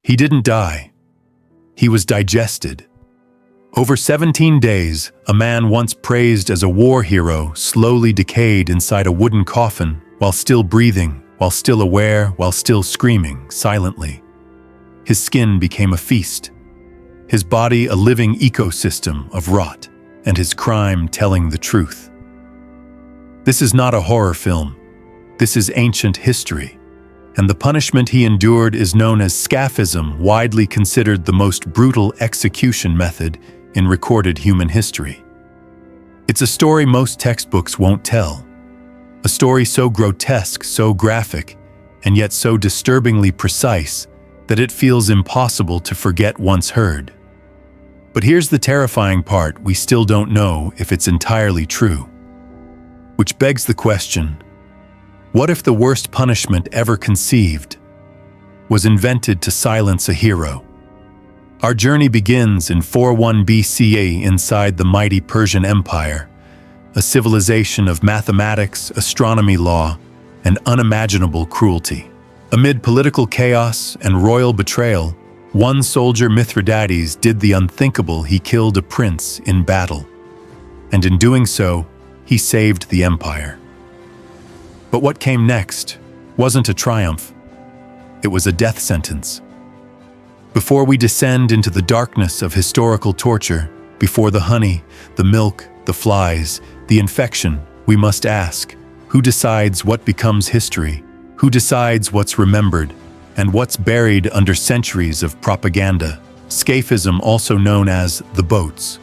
He didn't die. He was digested. Over 17 days, a man once praised as a war hero slowly decayed inside a wooden coffin while still breathing, while still aware, while still screaming silently. His skin became a feast, his body a living ecosystem of rot, and his crime telling the truth. This is not a horror film. This is ancient history, and the punishment he endured is known as scaphism, widely considered the most brutal execution method in recorded human history. It's a story most textbooks won't tell. A story so grotesque, so graphic, and yet so disturbingly precise that it feels impossible to forget once heard. But here's the terrifying part: we still don't know if it's entirely true. Which begs the question, what if the worst punishment ever conceived was invented to silence a hero? Our journey begins in 401 BCE inside the mighty Persian Empire, a civilization of mathematics, astronomy, law, and unimaginable cruelty. Amid political chaos and royal betrayal, one soldier, Mithridates, did the unthinkable. He killed a prince in battle, and in doing so, he saved the empire. But what came next wasn't a triumph. It was a death sentence. Before we descend into the darkness of historical torture, before the honey, the milk, the flies, the infection, we must ask, who decides what becomes history? Who decides what's remembered and what's buried under centuries of propaganda? Scaphism, also known as the boats,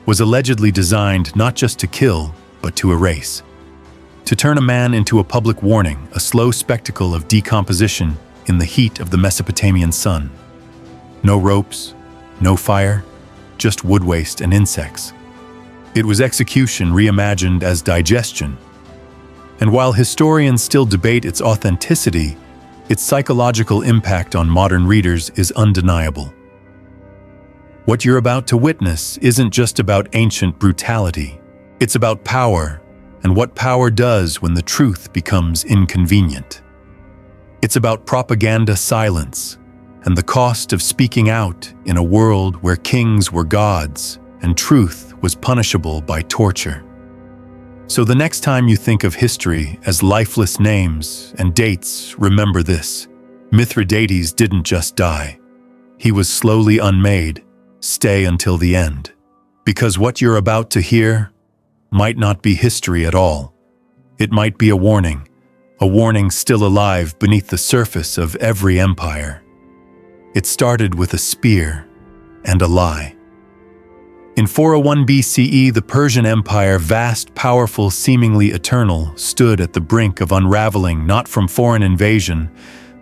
was allegedly designed not just to kill, but to erase. To turn a man into a public warning, a slow spectacle of decomposition in the heat of the Mesopotamian sun. No ropes, no fire, just wood waste and insects. It was execution reimagined as digestion. And while historians still debate its authenticity, its psychological impact on modern readers is undeniable. What you're about to witness isn't just about ancient brutality. It's about power, and what power does when the truth becomes inconvenient. It's about propaganda silence, and the cost of speaking out in a world where kings were gods and truth was punishable by torture. So the next time you think of history as lifeless names and dates, remember this: Mithridates didn't just die. He was slowly unmade. Stay until the end. Because what you're about to hear might not be history at all. It might be a warning still alive beneath the surface of every empire. It started with a spear and a lie. In 401 BCE, the Persian Empire, vast, powerful, seemingly eternal, stood at the brink of unraveling, not from foreign invasion,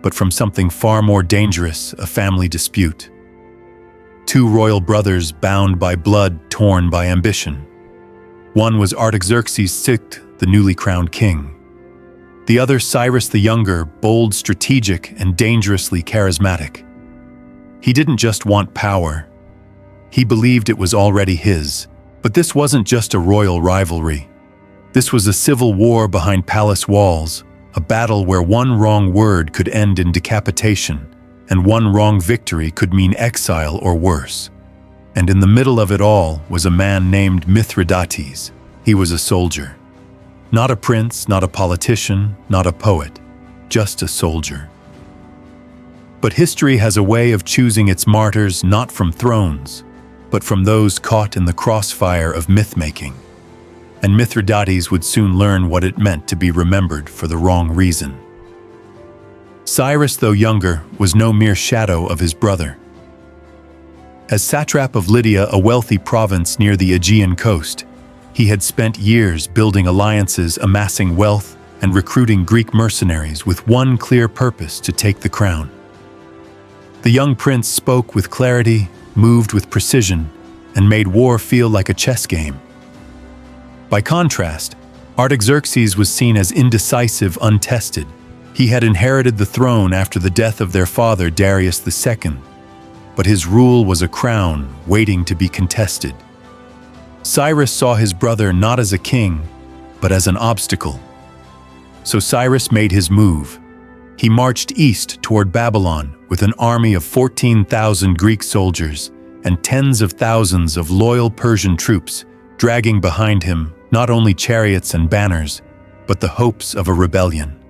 but from something far more dangerous, a family dispute. Two royal brothers bound by blood, torn by ambition. One was Artaxerxes VI, the newly crowned king. The other, Cyrus the Younger, bold, strategic, and dangerously charismatic. He didn't just want power. He believed it was already his. But this wasn't just a royal rivalry. This was a civil war behind palace walls, a battle where one wrong word could end in decapitation, and one wrong victory could mean exile or worse. And in the middle of it all was a man named Mithridates. He was a soldier. Not a prince, not a politician, not a poet, just a soldier. But history has a way of choosing its martyrs not from thrones, but from those caught in the crossfire of myth-making. And Mithridates would soon learn what it meant to be remembered for the wrong reason. Cyrus, though younger, was no mere shadow of his brother. As satrap of Lydia, a wealthy province near the Aegean coast, he had spent years building alliances, amassing wealth, and recruiting Greek mercenaries with one clear purpose: to take the crown. The young prince spoke with clarity, moved with precision, and made war feel like a chess game. By contrast, Artaxerxes was seen as indecisive, untested. He had inherited the throne after the death of their father, Darius II, but his rule was a crown waiting to be contested. Cyrus saw his brother not as a king, but as an obstacle. So Cyrus made his move. He marched east toward Babylon with an army of 14,000 Greek soldiers and tens of thousands of loyal Persian troops, dragging behind him not only chariots and banners, but the hopes of a rebellion.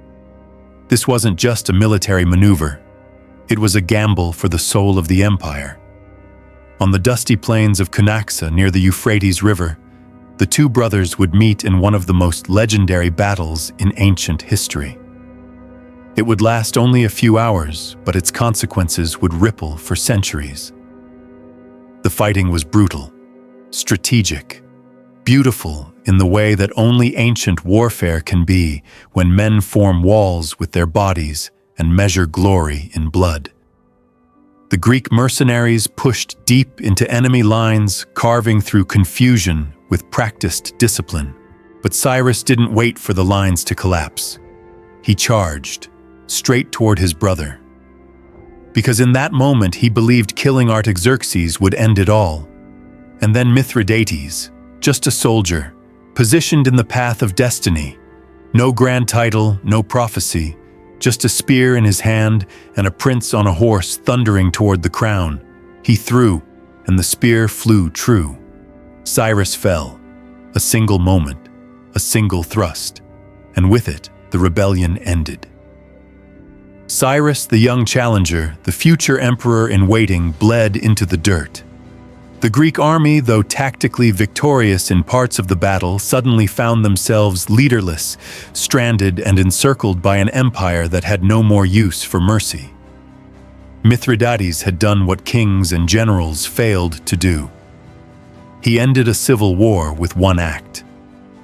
This wasn't just a military maneuver. It was a gamble for the soul of the empire. On the dusty plains of Cunaxa near the Euphrates River, the two brothers would meet in one of the most legendary battles in ancient history. It would last only a few hours, but its consequences would ripple for centuries. The fighting was brutal, strategic, beautiful in the way that only ancient warfare can be, when men form walls with their bodies and measure glory in blood. The Greek mercenaries pushed deep into enemy lines, carving through confusion with practiced discipline. But Cyrus didn't wait for the lines to collapse. He charged, straight toward his brother. Because in that moment he believed killing Artaxerxes would end it all. And then Mithridates, just a soldier, positioned in the path of destiny. No grand title, no prophecy, just a spear in his hand and a prince on a horse thundering toward the crown. He threw, and the spear flew true. Cyrus fell. A single moment, a single thrust, and with it, the rebellion ended. Cyrus, the young challenger, the future emperor in waiting, bled into the dirt. The Greek army, though tactically victorious in parts of the battle, suddenly found themselves leaderless, stranded and encircled by an empire that had no more use for mercy. Mithridates had done what kings and generals failed to do. He ended a civil war with one act,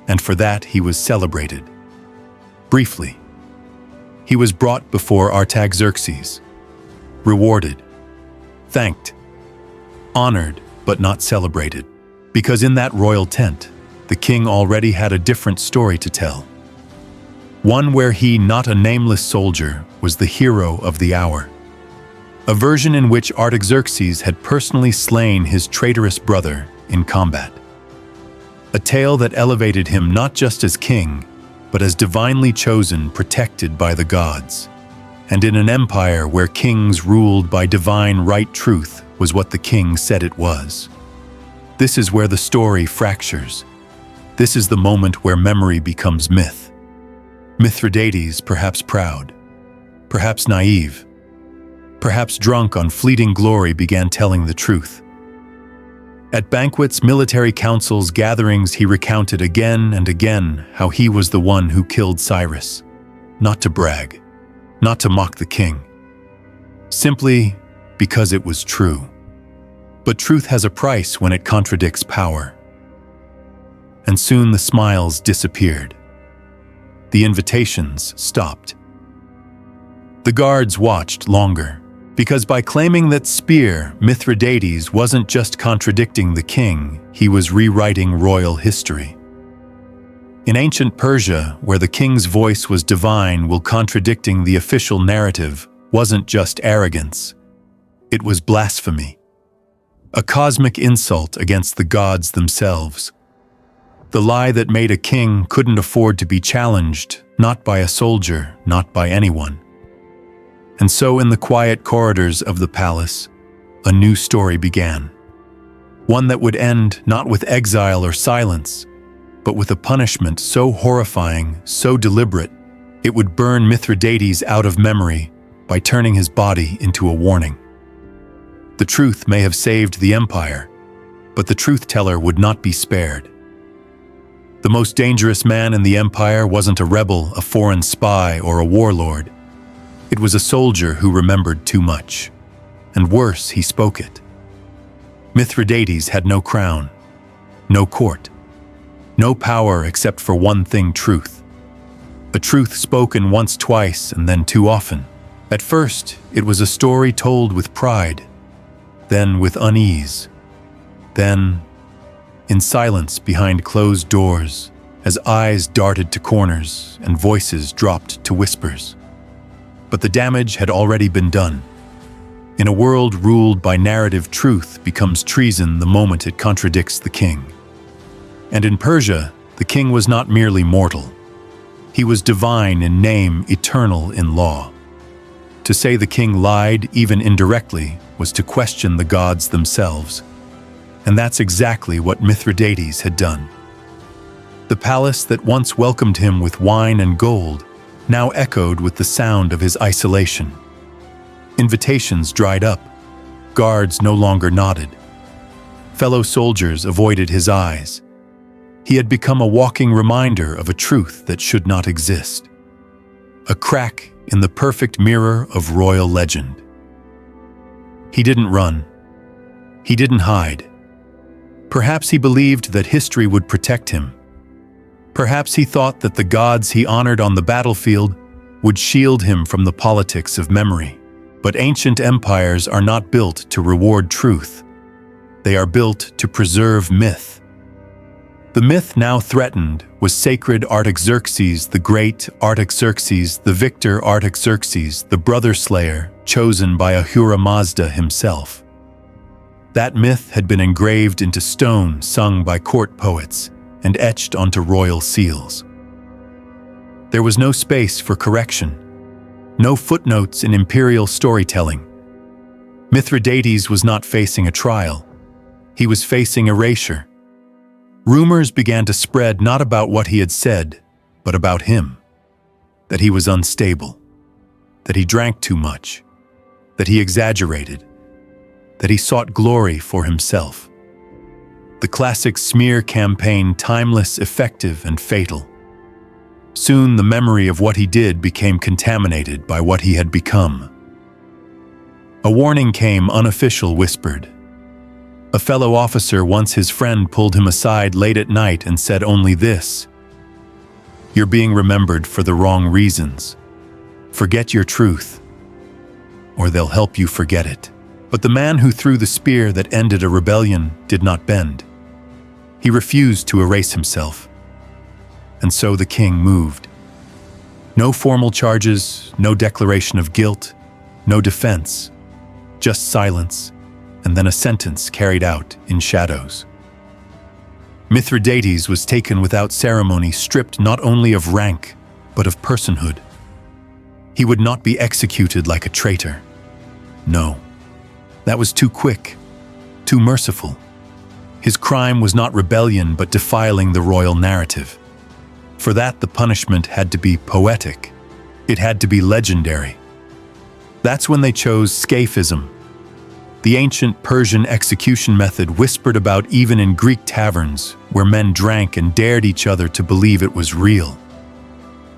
and for that he was celebrated. Briefly, he was brought before Artaxerxes, rewarded, thanked, honored, but not celebrated, because in that royal tent, the king already had a different story to tell. One where he, not a nameless soldier, was the hero of the hour. A version in which Artaxerxes had personally slain his traitorous brother in combat. A tale that elevated him not just as king, but as divinely chosen, protected by the gods. And in an empire where kings ruled by divine right, truth was what the king said it was. This is where the story fractures. This is the moment where memory becomes myth. Mithridates, perhaps proud, perhaps naive, perhaps drunk on fleeting glory, began telling the truth. At banquets, military councils, gatherings, he recounted again and again how he was the one who killed Cyrus. Not to brag, not to mock the king, simply because it was true. But truth has a price when it contradicts power. And soon the smiles disappeared. The invitations stopped. The guards watched longer, because by claiming that spear, Mithridates wasn't just contradicting the king, he was rewriting royal history. In ancient Persia, where the king's voice was divine while contradicting the official narrative, wasn't just arrogance. It was blasphemy. A cosmic insult against the gods themselves. The lie that made a king couldn't afford to be challenged, not by a soldier, not by anyone. And so in the quiet corridors of the palace, a new story began. One that would end not with exile or silence, but with a punishment so horrifying, so deliberate, it would burn Mithridates out of memory by turning his body into a warning. The truth may have saved the empire, but the truth-teller would not be spared. The most dangerous man in the empire wasn't a rebel, a foreign spy, or a warlord. It was a soldier who remembered too much. And worse, he spoke it. Mithridates had no crown, no court, no power except for one thing: truth. A truth spoken once, twice, and then too often. At first, it was a story told with pride, then with unease, then in silence behind closed doors, as eyes darted to corners and voices dropped to whispers. But the damage had already been done. In a world ruled by narrative, truth becomes treason the moment it contradicts the king. And in Persia, the king was not merely mortal. He was divine in name, eternal in law. To say the king lied, even indirectly, was to question the gods themselves. And that's exactly what Mithridates had done. The palace that once welcomed him with wine and gold now echoed with the sound of his isolation. Invitations dried up. Guards no longer nodded. Fellow soldiers avoided his eyes. He had become a walking reminder of a truth that should not exist. A crack in the perfect mirror of royal legend. He didn't run. He didn't hide. Perhaps he believed that history would protect him. Perhaps he thought that the gods he honored on the battlefield would shield him from the politics of memory. But ancient empires are not built to reward truth. They are built to preserve myth. The myth now threatened was sacred Artaxerxes, the great Artaxerxes, the victor Artaxerxes, the brother slayer chosen by Ahura Mazda himself. That myth had been engraved into stone, sung by court poets, and etched onto royal seals. There was no space for correction, no footnotes in imperial storytelling. Mithridates was not facing a trial. He was facing erasure. Rumors began to spread not about what he had said, but about him. That he was unstable, that he drank too much, that he exaggerated, that he sought glory for himself. The classic smear campaign, timeless, effective, and fatal. Soon the memory of what he did became contaminated by what he had become. A warning came, unofficial, whispered. A fellow officer, once his friend, pulled him aside late at night and said only this: "You're being remembered for the wrong reasons. Forget your truth, or they'll help you forget it." But the man who threw the spear that ended a rebellion did not bend. He refused to erase himself. And so the king moved. No formal charges, no declaration of guilt, no defense, just silence, and then a sentence carried out in shadows. Mithridates was taken without ceremony, stripped not only of rank, but of personhood. He would not be executed like a traitor. No, that was too quick, too merciful. His crime was not rebellion, but defiling the royal narrative. For that, the punishment had to be poetic. It had to be legendary. That's when they chose scaphism, the ancient Persian execution method whispered about even in Greek taverns, where men drank and dared each other to believe it was real.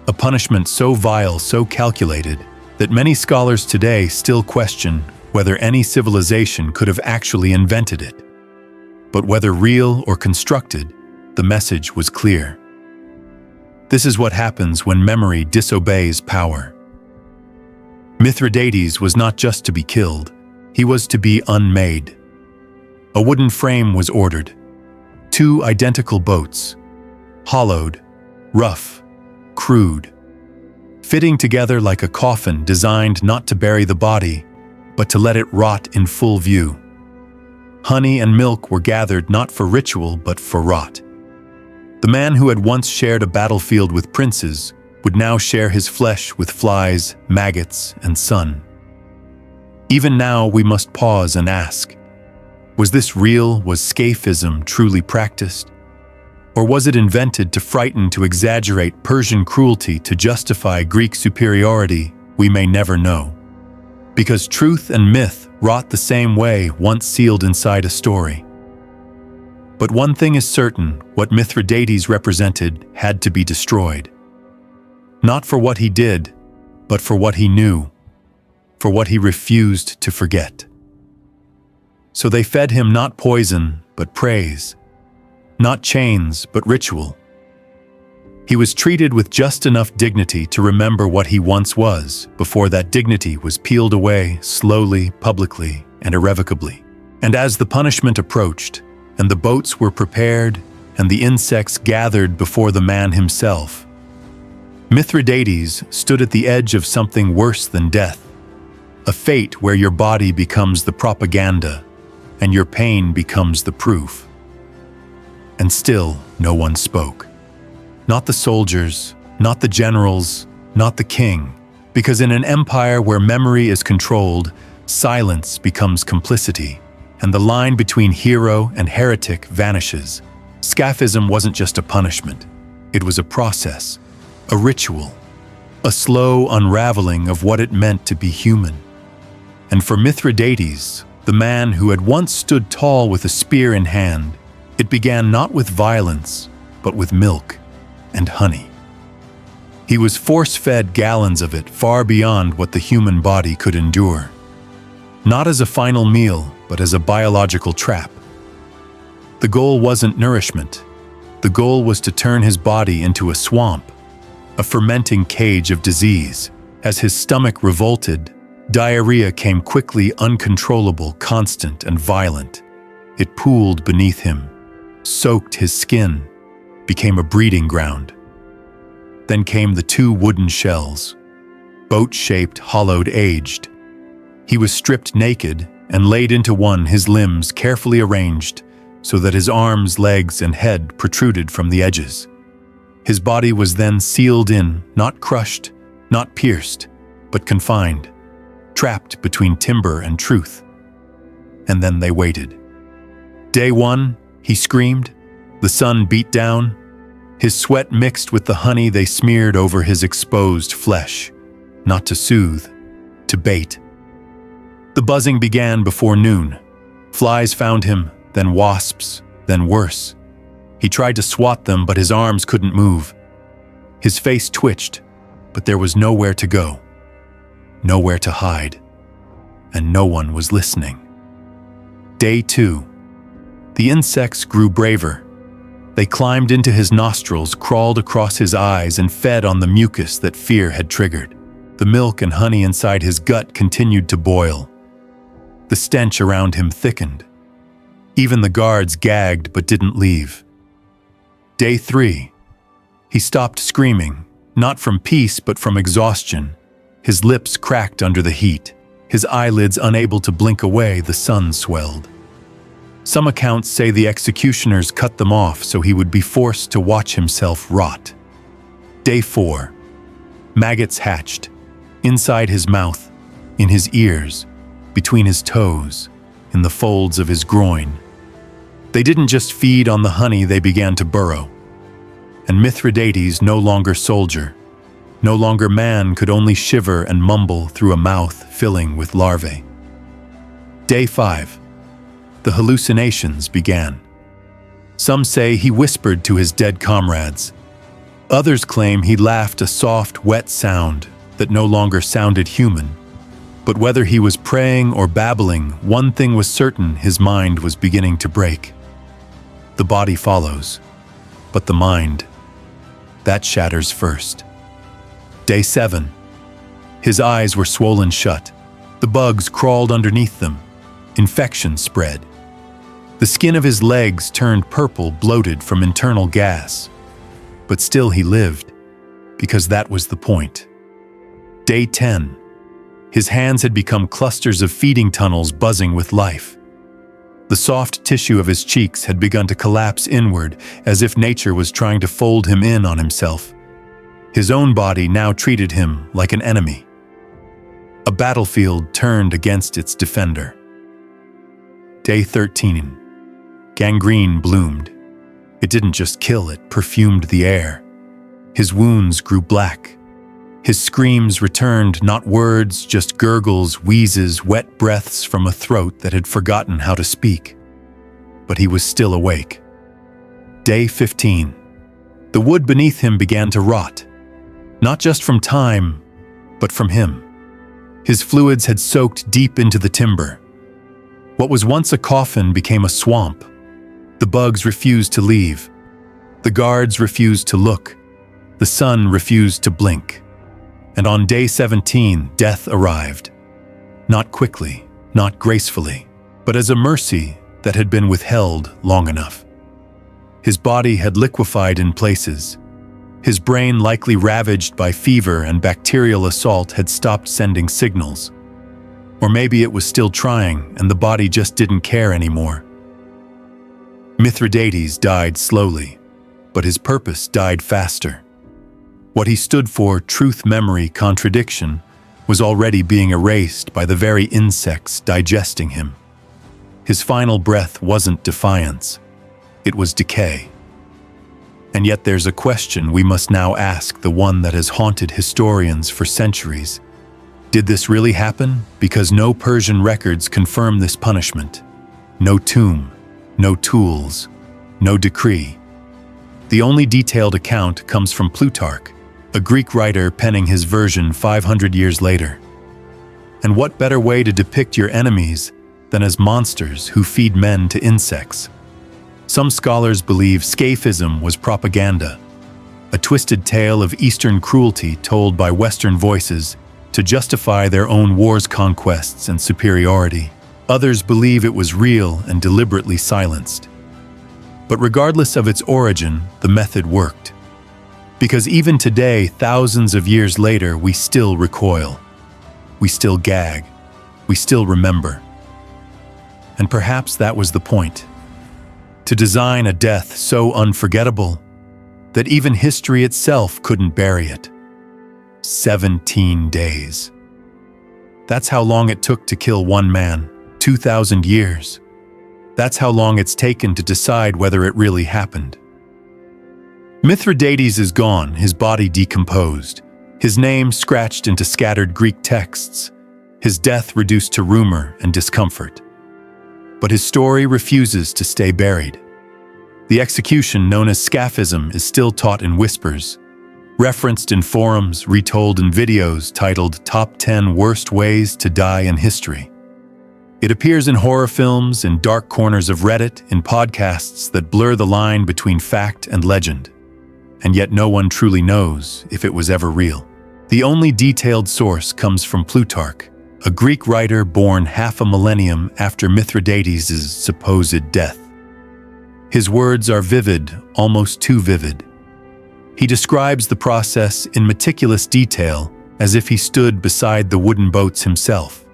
A punishment so vile, so calculated, that many scholars today still question whether any civilization could have actually invented it. But whether real or constructed, the message was clear. This is what happens when memory disobeys power. Mithridates was not just to be killed, he was to be unmade. A wooden frame was ordered. 2 identical boats, hollowed, rough, crude, fitting together like a coffin designed not to bury the body, but to let it rot in full view. Honey and milk were gathered not for ritual, but for rot. The man who had once shared a battlefield with princes would now share his flesh with flies, maggots, and sun. Even now we must pause and ask, was this real? Was scaphism truly practiced? Or was it invented to frighten, to exaggerate Persian cruelty, to justify Greek superiority? We may never know. Because truth and myth rot the same way once sealed inside a story. But one thing is certain, what Mithridates represented had to be destroyed. Not for what he did, but for what he knew, for what he refused to forget. So they fed him not poison, but praise, not chains, but ritual. He was treated with just enough dignity to remember what he once was, before that dignity was peeled away slowly, publicly, and irrevocably. And as the punishment approached, and the boats were prepared, and the insects gathered before the man himself, Mithridates stood at the edge of something worse than death, a fate where your body becomes the propaganda, and your pain becomes the proof. And still, no one spoke. Not the soldiers, not the generals, not the king, Because in an empire where memory is controlled, silence becomes complicity, and the line between hero and heretic vanishes. Scaphism wasn't just a punishment. It was a process, a ritual, a slow unraveling of what it meant to be human. And for Mithridates, the man who had once stood tall with a spear in hand, it began not with violence, but with milk and honey. He was force-fed gallons of it far beyond what the human body could endure. Not as a final meal, but as a biological trap. The goal wasn't nourishment. The goal was to turn his body into a swamp, a fermenting cage of disease. As his stomach revolted, diarrhea came quickly, uncontrollable, constant, and violent. It pooled beneath him, soaked his skin, became a breeding ground. Then came the 2 wooden shells, boat-shaped, hollowed, aged. He was stripped naked and laid into one, his limbs carefully arranged so that his arms, legs, and head protruded from the edges. His body was then sealed in, not crushed, not pierced, but confined, trapped between timber and truth. And then they waited. Day 1, he screamed. The sun beat down. His sweat mixed with the honey they smeared over his exposed flesh, not to soothe, to bait. The buzzing began before noon. Flies found him, then wasps, then worse. He tried to swat them, but his arms couldn't move. His face twitched, but there was nowhere to go, nowhere to hide, and no one was listening. Day 2. The insects grew braver. They climbed into his nostrils, crawled across his eyes, and fed on the mucus that fear had triggered. The milk and honey inside his gut continued to boil. The stench around him thickened. Even the guards gagged but didn't leave. Day 3. He stopped screaming, not from peace but from exhaustion. His lips cracked under the heat. His eyelids unable to blink away, the sun swelled. Some accounts say the executioners cut them off so he would be forced to watch himself rot. Day 4. Maggots hatched, inside his mouth, in his ears, between his toes, in the folds of his groin. They didn't just feed on the honey, they began to burrow. And Mithridates, no longer soldier, no longer man, could only shiver and mumble through a mouth filling with larvae. Day 5. The hallucinations began. Some say he whispered to his dead comrades. Others claim he laughed a soft, wet sound that no longer sounded human. But whether he was praying or babbling, one thing was certain: his mind was beginning to break. The body follows, but the mind, that shatters first. Day 7. His eyes were swollen shut. The bugs crawled underneath them. Infection spread. The skin of his legs turned purple, bloated from internal gas. But still he lived, because that was the point. Day 10. His hands had become clusters of feeding tunnels buzzing with life. The soft tissue of his cheeks had begun to collapse inward, as if nature was trying to fold him in on himself. His own body now treated him like an enemy. A battlefield turned against its defender. Day 13. Gangrene bloomed. It didn't just kill, it perfumed the air. His wounds grew black. His screams returned, not words, just gurgles, wheezes, wet breaths from a throat that had forgotten how to speak. But he was still awake. Day 15. The wood beneath him began to rot. Not just from time, but from him. His fluids had soaked deep into the timber. What was once a coffin became a swamp. The bugs refused to leave. The guards refused to look. The sun refused to blink. And on day 17, death arrived. Not quickly, not gracefully, but as a mercy that had been withheld long enough. His body had liquefied in places. His brain, likely ravaged by fever and bacterial assault, had stopped sending signals. Or maybe it was still trying, and the body just didn't care anymore. Mithridates died slowly, but his purpose died faster. What he stood for, truth, memory, contradiction, was already being erased by the very insects digesting him. His final breath wasn't defiance, it was decay. And yet there's a question we must now ask, the one that has haunted historians for centuries. Did this really happen? Because no Persian records confirm this punishment. No tomb, no tools, no decree. The only detailed account comes from Plutarch, a Greek writer penning his version 500 years later. And what better way to depict your enemies than as monsters who feed men to insects? Some scholars believe scaphism was propaganda, a twisted tale of Eastern cruelty told by Western voices to justify their own wars, conquests, and superiority. Others believe it was real and deliberately silenced. But regardless of its origin, the method worked. Because even today, thousands of years later, we still recoil. We still gag. We still remember. And perhaps that was the point. To design a death so unforgettable that even history itself couldn't bury it. 17 days. That's how long it took to kill one man, 2,000 years. That's how long it's taken to decide whether it really happened. Mithridates is gone, his body decomposed, his name scratched into scattered Greek texts, his death reduced to rumor and discomfort. But his story refuses to stay buried. The execution, known as scaphism, is still taught in whispers, referenced in forums, retold in videos titled Top 10 Worst Ways to Die in History. It appears in horror films, in dark corners of Reddit, in podcasts that blur the line between fact and legend. And yet no one truly knows if it was ever real. The only detailed source comes from Plutarch, a Greek writer born half a millennium after Mithridates' supposed death. His words are vivid, almost too vivid. He describes the process in meticulous detail, as if he stood beside the wooden boats himself.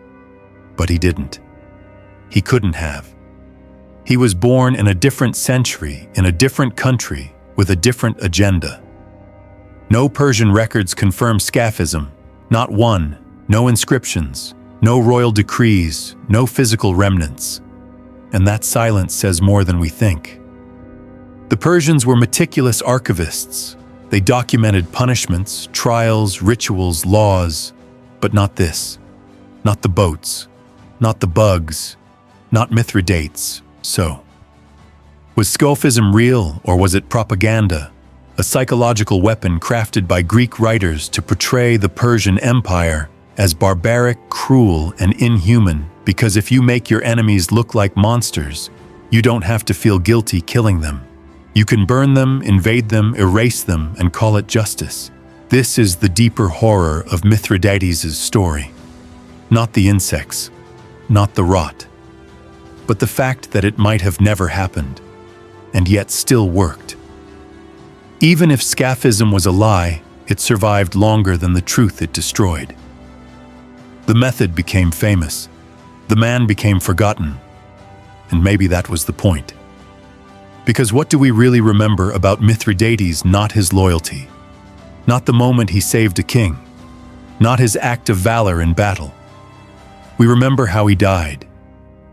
But he didn't. He couldn't have. He was born in a different century, in a different country, with a different agenda. No Persian records confirm scaphism, not one, no inscriptions, no royal decrees, no physical remnants. And that silence says more than we think. The Persians were meticulous archivists. They documented punishments, trials, rituals, laws, but not this. Not the boats, not the bugs, not Mithridates. So, was scaphism real, or was it propaganda? A psychological weapon crafted by Greek writers to portray the Persian Empire as barbaric, cruel, and inhuman, because if you make your enemies look like monsters, you don't have to feel guilty killing them. You can burn them, invade them, erase them, and call it justice. This is the deeper horror of Mithridates' story. Not the insects, not the rot, but the fact that it might have never happened, and yet still worked. Even if scaphism was a lie, it survived longer than the truth it destroyed. The method became famous. The man became forgotten. And maybe that was the point. Because what do we really remember about Mithridates? Not his loyalty. Not the moment he saved a king. Not his act of valor in battle. We remember how he died.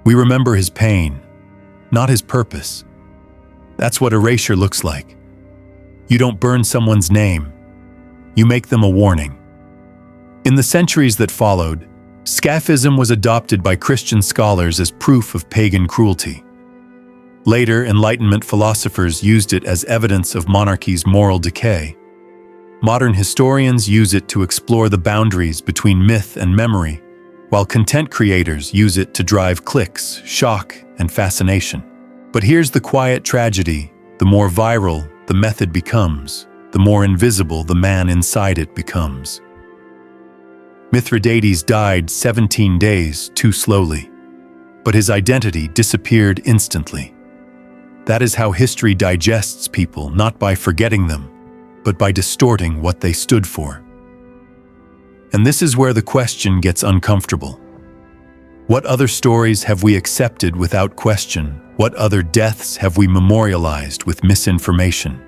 We remember his pain, not his purpose. That's what erasure looks like. You don't burn someone's name. You make them a warning. In the centuries that followed, scaphism was adopted by Christian scholars as proof of pagan cruelty. Later, Enlightenment philosophers used it as evidence of monarchy's moral decay. Modern historians use it to explore the boundaries between myth and memory, while content creators use it to drive clicks, shock, and fascination. But here's the quiet tragedy: the more viral the method becomes, the more invisible the man inside it becomes. Mithridates died 17 days too slowly, but his identity disappeared instantly. That is how history digests people, not by forgetting them, but by distorting what they stood for. And this is where the question gets uncomfortable. What other stories have we accepted without question? What other deaths have we memorialized with misinformation?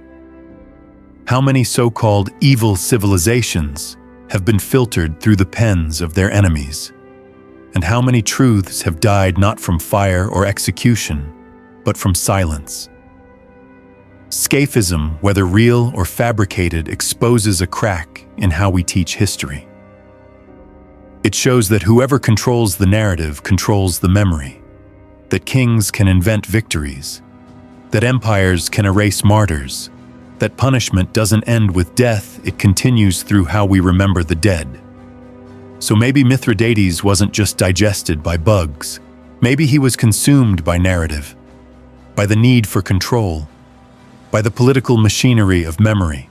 How many so-called evil civilizations have been filtered through the pens of their enemies? And how many truths have died not from fire or execution, but from silence? Scaphism, whether real or fabricated, exposes a crack in how we teach history. It shows that whoever controls the narrative controls the memory, that kings can invent victories, that empires can erase martyrs, that punishment doesn't end with death, it continues through how we remember the dead. So maybe Mithridates wasn't just digested by bugs. Maybe he was consumed by narrative, by the need for control, by the political machinery of memory.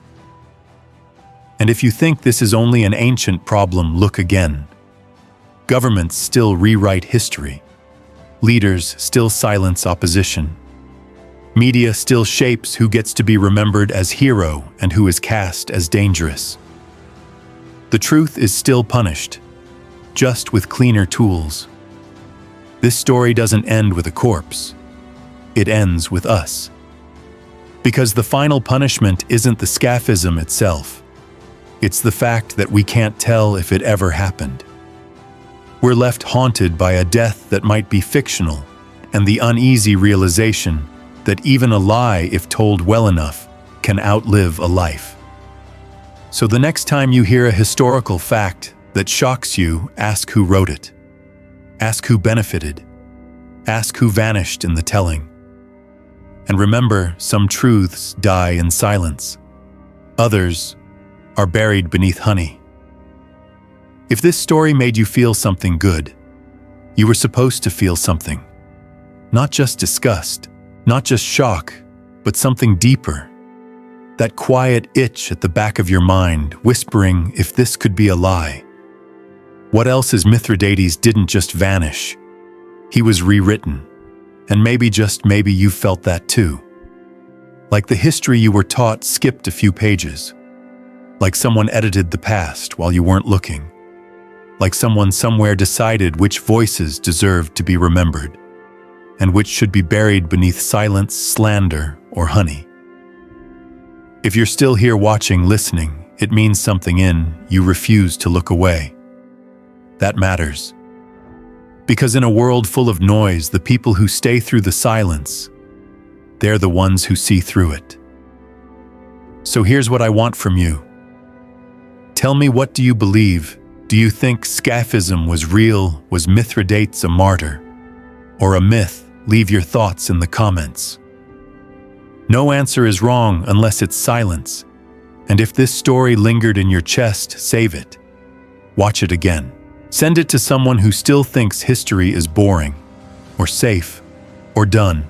And if you think this is only an ancient problem, look again. Governments still rewrite history. Leaders still silence opposition. Media still shapes who gets to be remembered as hero and who is cast as dangerous. The truth is still punished, just with cleaner tools. This story doesn't end with a corpse. It ends with us. Because the final punishment isn't the scaphism itself. It's the fact that we can't tell if it ever happened. We're left haunted by a death that might be fictional, and the uneasy realization that even a lie, if told well enough, can outlive a life. So the next time you hear a historical fact that shocks you, ask who wrote it. Ask who benefited. Ask who vanished in the telling. And remember, some truths die in silence. Others are buried beneath honey. If this story made you feel something good, you were supposed to feel something. Not just disgust, not just shock, but something deeper. That quiet itch at the back of your mind, whispering if this could be a lie. What else is Mithridates didn't just vanish? He was rewritten. And maybe, just maybe, you felt that too. Like the history you were taught skipped a few pages. Like someone edited the past while you weren't looking. Like someone somewhere decided which voices deserved to be remembered, and which should be buried beneath silence, slander, or honey. If you're still here watching, listening, it means something you refuse to look away. That matters. Because in a world full of noise, the people who stay through the silence, they're the ones who see through it. So here's what I want from you. Tell me, what do you believe? Do you think scaphism was real? Was Mithridates a martyr? Or a myth? Leave your thoughts in the comments. No answer is wrong unless it's silence. And if this story lingered in your chest, save it. Watch it again. Send it to someone who still thinks history is boring, or safe, or done.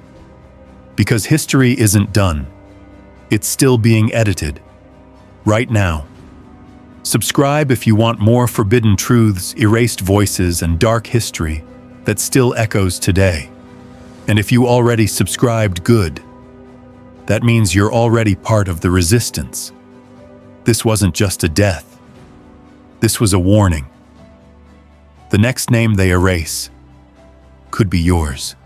Because history isn't done. It's still being edited. Right now. Subscribe if you want more forbidden truths, erased voices, and dark history that still echoes today. And if you already subscribed, good. That means you're already part of the resistance. This wasn't just a death. This was a warning. The next name they erase could be yours.